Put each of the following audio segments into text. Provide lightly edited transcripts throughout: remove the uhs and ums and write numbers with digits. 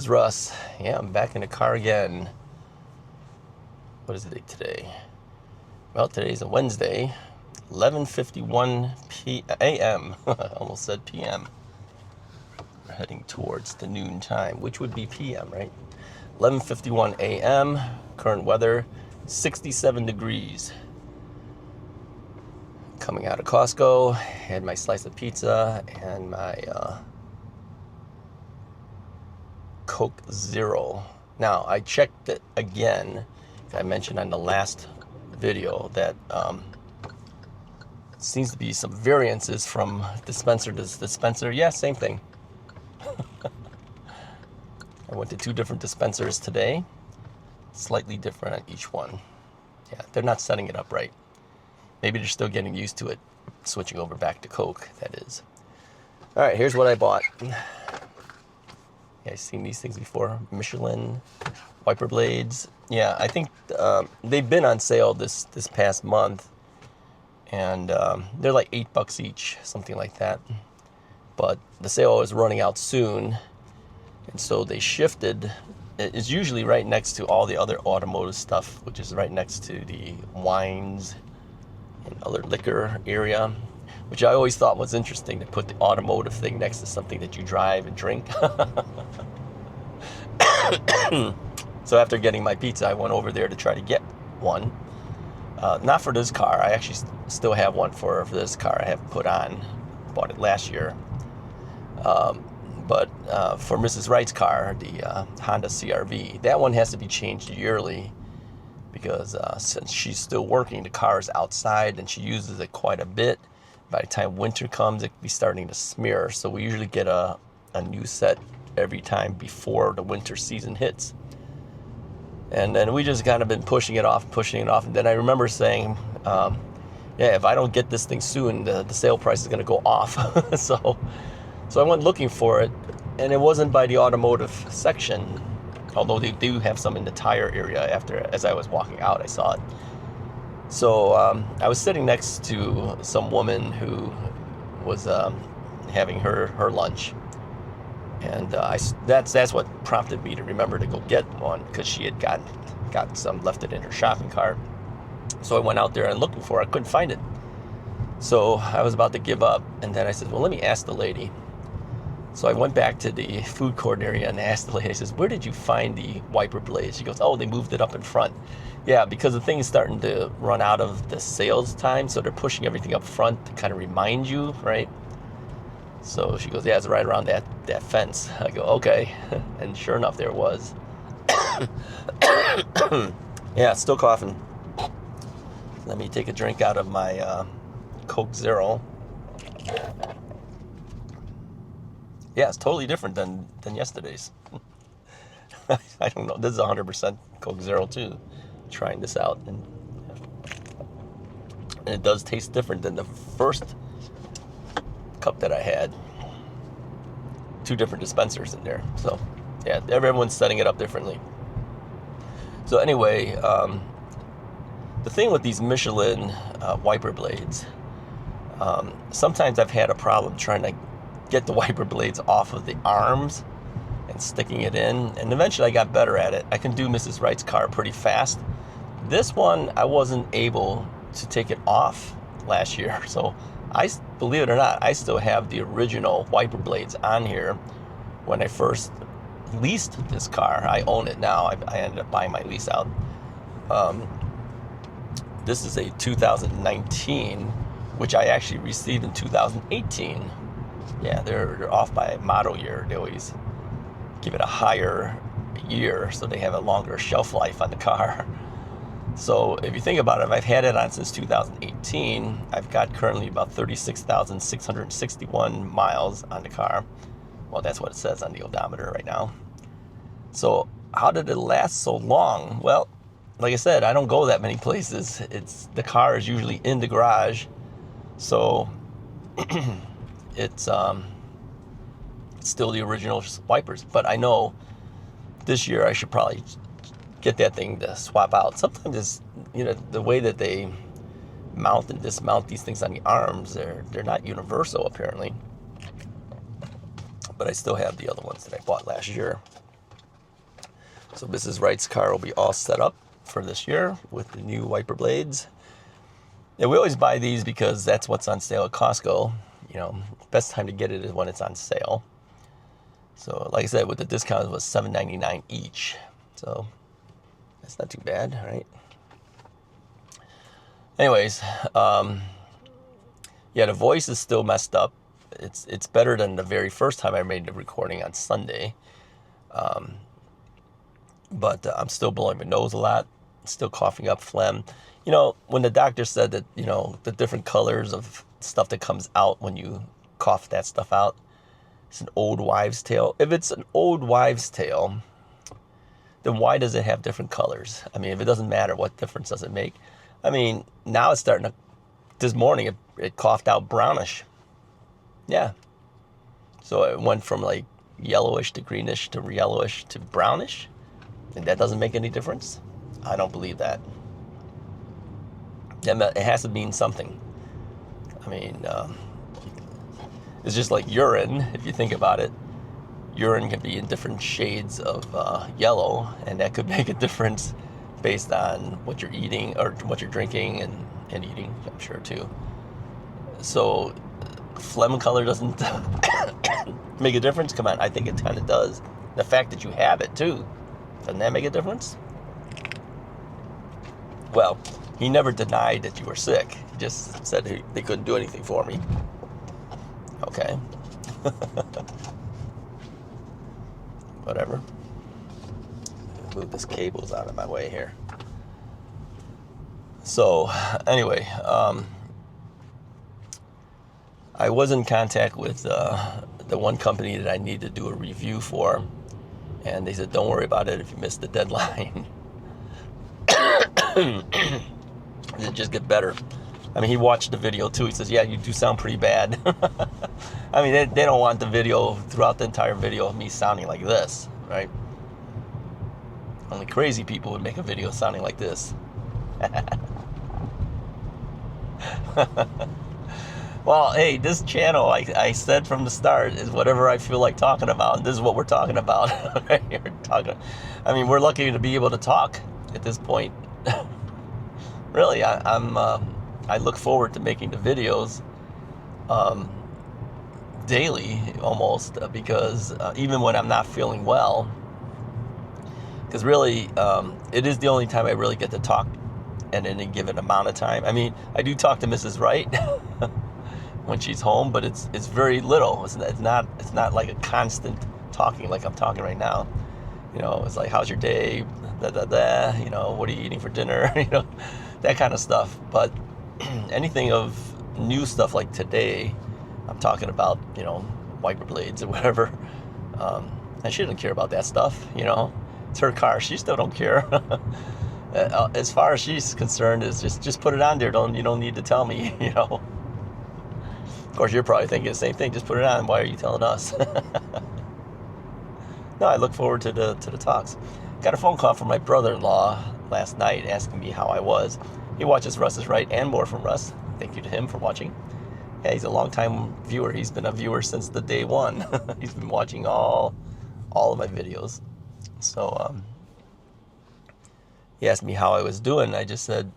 is Russ. Yeah, I'm back in the car again. What is the date today? Well, today's a Wednesday, 11:51 a.m. Almost said p.m. We're heading towards the noon time, which would be p.m., right? 11:51 a.m. Current weather, 67 degrees. Coming out of Costco, had my slice of pizza and my Coke Zero. Now, I checked it again. I mentioned on the last video that seems to be some variances from dispenser to dispenser. Yeah, same thing. I went to 2 different dispensers today. Slightly different on each one. Yeah, they're not setting it up right. Maybe they're still getting used to it, switching over back to Coke, that is. All right, here's what I bought. You guys seen these things before? Michelin wiper blades. Yeah, I think they've been on sale this past month, and they're like $8 each, something like that. But the sale is running out soon, and so they shifted. It's usually right next to all the other automotive stuff, which is right next to the wines and other liquor area, which I always thought was interesting to put the automotive thing next to something that you drive and drink. So after getting my pizza, I went over there to try to get one. Not for this car. I actually still have one for this car. I haven't put on. Bought it last year. But for Mrs. Wright's car, the Honda CR-V, that one has to be changed yearly because since she's still working, the car is outside and she uses it quite a bit. By the time winter comes, it can be starting to smear. So we usually get a new set every time before the winter season hits. And then we just kind of been pushing it off. And then I remember saying, yeah, if I don't get this thing soon, the sale price is going to go off. So I went looking for it, and it wasn't by the automotive section, although they do have some in the tire area. As I was walking out, I saw it. So I was sitting next to some woman who was having her lunch. And that's what prompted me to remember to go get one, because she had got some, left it in her shopping cart. So I went out there and looking for it. I couldn't find it. So I was about to give up, and then I said, well, let me ask the lady. So I went back to the food court area and asked the lady, I says, where did you find the wiper blades? She goes, oh, they moved it up in front. Yeah, because the thing is starting to run out of the sales time, so they're pushing everything up front to kind of remind you, right? So she goes, yeah, it's right around that fence. I go, okay. And sure enough, there it was. Yeah, still coughing. Let me take a drink out of my Coke Zero. Yeah, it's totally different than yesterday's. I don't know. This is 100% Coke Zero too. Trying this out. And it does taste different than the first cup that I had. 2 different dispensers in there. So yeah, everyone's setting it up differently. So anyway, the thing with these Michelin wiper blades, sometimes I've had a problem trying to get the wiper blades off of the arms and sticking it in, and eventually I got better at it. I can do Mrs. Wright's car pretty fast. This one, I wasn't able to take it off last year, so believe it or not, I still have the original wiper blades on here when I first leased this car. I own it now. I ended up buying my lease out. This is a 2019, which I actually received in 2018. Yeah, they're off by model year. They always give it a higher year so they have a longer shelf life on the car. So if you think about it, if I've had it on since 2018, I've got currently about 36,661 miles on the car. Well, that's what it says on the odometer right now. So how did it last so long? Well, like I said, I don't go that many places. The car is usually in the garage. So it's still the original wipers. But I know this year I should probably get that thing to swap out. Sometimes it's, the way that they mount and dismount these things on the arms, they're not universal apparently. But I still have the other ones that I bought last year. So Mrs. Wright's car will be all set up for this year with the new wiper blades. And we always buy these because that's what's on sale at Costco. You know, best time to get it is when it's on sale. So like I said, with the discount, it was $7.99 each. So that's not too bad, right? Anyways, yeah, the voice is still messed up. It's better than the very first time I made the recording on Sunday. But I'm still blowing my nose a lot, still coughing up phlegm. You know, when the doctor said that, you know, the different colors of stuff that comes out when you cough that stuff out, it's an old wives' tale. If it's an old wives' tale, then why does it have different colors? I mean, if it doesn't matter, what difference does it make? I mean, now it's starting to, this morning it coughed out brownish. Yeah. So it went from like yellowish to greenish to yellowish to brownish. And that doesn't make any difference? I don't believe that. It has to mean something. I mean, it's just like urine, if you think about it. Urine can be in different shades of yellow, and that could make a difference based on what you're eating or what you're drinking and eating, I'm sure, too. So phlegm color doesn't make a difference? Come on, I think it kind of does. The fact that you have it, too. Doesn't that make a difference? Well, he never denied that you were sick. He just said they couldn't do anything for me. Okay. Whatever. Move this cables out of my way here. So, anyway, I was in contact with the one company that I need to do a review for. And they said, don't worry about it if you missed the deadline. It just get better. I mean, he watched the video too. He says, yeah, you do sound pretty bad. I mean, they don't want the video, throughout the entire video, of me sounding like this, right? Only crazy people would make a video sounding like this. Well, hey, this channel, I said from the start, is whatever I feel like talking about. And this is what we're talking about. Right here, I mean, we're lucky to be able to talk at this point. Really, I look forward to making the videos daily, almost, because even when I'm not feeling well, because really, it is the only time I really get to talk at any given amount of time. I mean, I do talk to Mrs. Wright when she's home, but it's very little. It's not like a constant talking like I'm talking right now. You know, it's like, how's your day? Da, da, da. You know, what are you eating for dinner? You know, that kind of stuff. But anything of new stuff like today, I'm talking about, you know, wiper blades or whatever. And she doesn't care about that stuff. You know, it's her car. She still don't care. As far as she's concerned, is just put it on there. You don't need to tell me. You know. Of course, you're probably thinking the same thing. Just put it on. Why are you telling us? No, I look forward to the talks. Got a phone call from my brother-in-law last night asking me how I was. He watches Russ is Right and more from Russ. Thank you to him for watching. Yeah, he's a long-time viewer. He's been a viewer since the day one. He's been watching all of my videos. So he asked me how I was doing. I just said,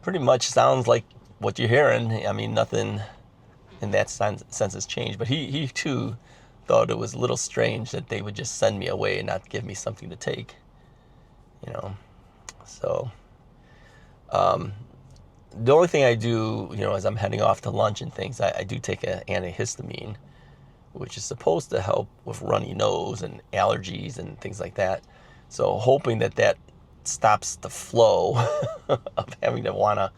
pretty much sounds like what you're hearing. I mean, nothing in that sense has changed. But he too thought it was a little strange that they would just send me away and not give me something to take. You know, so the only thing I do, you know, as I'm heading off to lunch and things, I do take an antihistamine, which is supposed to help with runny nose and allergies and things like that. So hoping that stops the flow of having to want to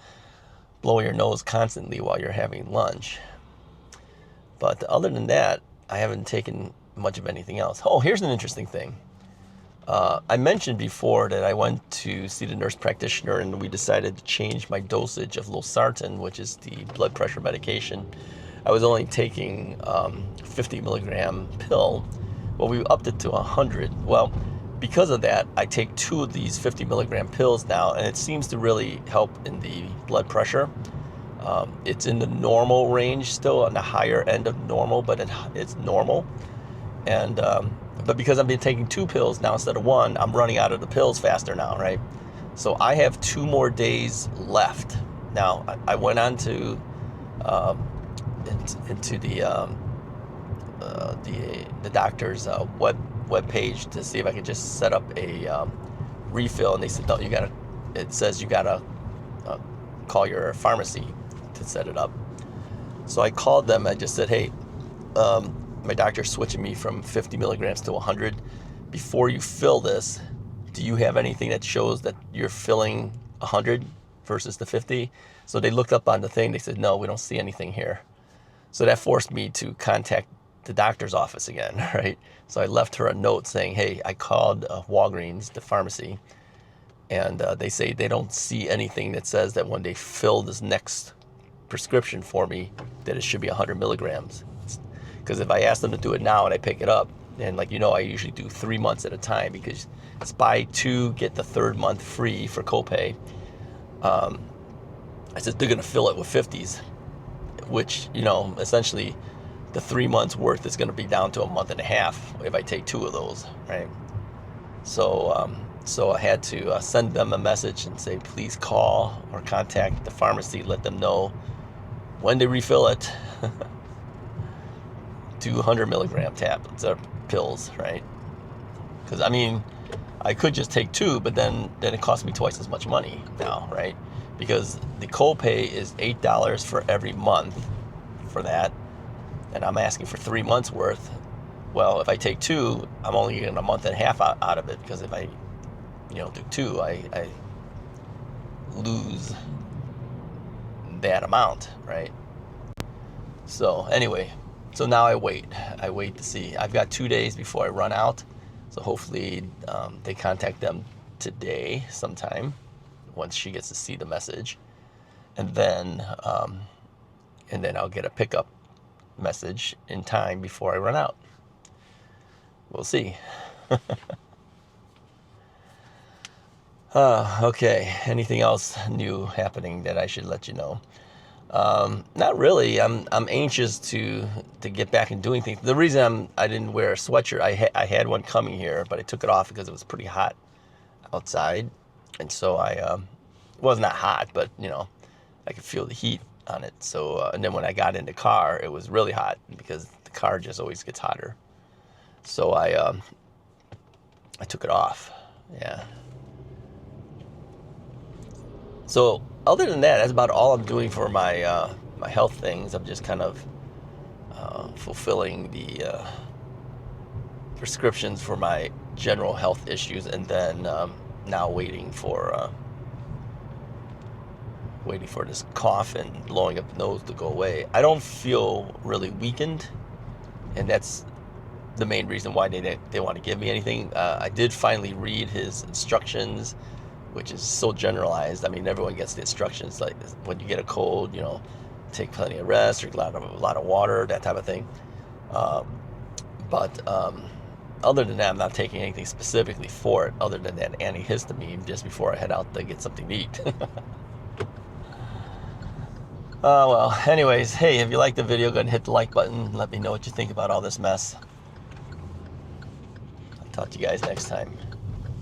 blow your nose constantly while you're having lunch. But other than that, I haven't taken much of anything else. Oh, here's an interesting thing. I mentioned before that I went to see the nurse practitioner and we decided to change my dosage of losartan, which is the blood pressure medication. I was only taking 50 milligram pill. Well, we upped it to 100. Well, because of that, I take 2 of these 50 milligram pills now, and it seems to really help in the blood pressure. It's in the normal range still, on the higher end of normal, but it's normal. And But because I've been taking 2 pills now instead of 1, I'm running out of the pills faster now, right? So I have 2 more days left. Now, I went on to into the doctor's web page to see if I could just set up a refill, and they said, no, it says you gotta call your pharmacy to set it up. So I called them. I just said, hey, my doctor's switching me from 50 milligrams to 100. Before you fill this, do you have anything that shows that you're filling 100 versus the 50? So they looked up on the thing. They said, no, we don't see anything here. So that forced me to contact the doctor's office again, right? So I left her a note saying, hey, I called Walgreens, the pharmacy, and they say they don't see anything that says that when they fill this next prescription for me, that it should be 100 milligrams. Because if I ask them to do it now and I pick it up, and like you know, I usually do 3 months at a time because it's buy 2, get the 3rd month free for copay. I said they're gonna fill it with 50s, which, you know, essentially the 3 months worth is gonna be down to a month and a half if I take 2 of those, right? So so I had to send them a message and say, please call or contact the pharmacy, let them know when they refill it. 200 milligram tablets or pills, right? Because I mean, I could just take 2, but then it costs me twice as much money now, right? Because the copay is $8 for every month for that, and I'm asking for 3 months worth. Well, if I take 2, I'm only getting a month and a half out of it, because if I, you know, do 2, I lose that amount, right? So anyway, so now I wait to see. I've got 2 days before I run out, so hopefully they contact them today sometime once she gets to see the message, and then I'll get a pickup message in time before I run out. We'll see. Okay, anything else new happening that I should let you know? Not really. I'm anxious to get back and doing things. The reason I didn't wear a sweatshirt, I had one coming here, but I took it off because it was pretty hot outside, and so it was not hot, but you know, I could feel the heat on it. So and then when I got in the car, it was really hot because the car just always gets hotter. So I took it off. Yeah. So other than that, that's about all I'm doing for my my health things. I'm just kind of fulfilling the prescriptions for my general health issues, and then now waiting for this cough and blowing up the nose to go away. I don't feel really weakened, and that's the main reason why they want to give me anything. I did finally read his instructions, which is so generalized. I mean, everyone gets the instructions, like when you get a cold, you know, take plenty of rest, drink a lot of water, that type of thing. But other than that, I'm not taking anything specifically for it, other than that antihistamine just before I head out to get something to eat. Well, anyways, hey, if you liked the video, go ahead and hit the like button. Let me know what you think about all this mess. I'll talk to you guys next time.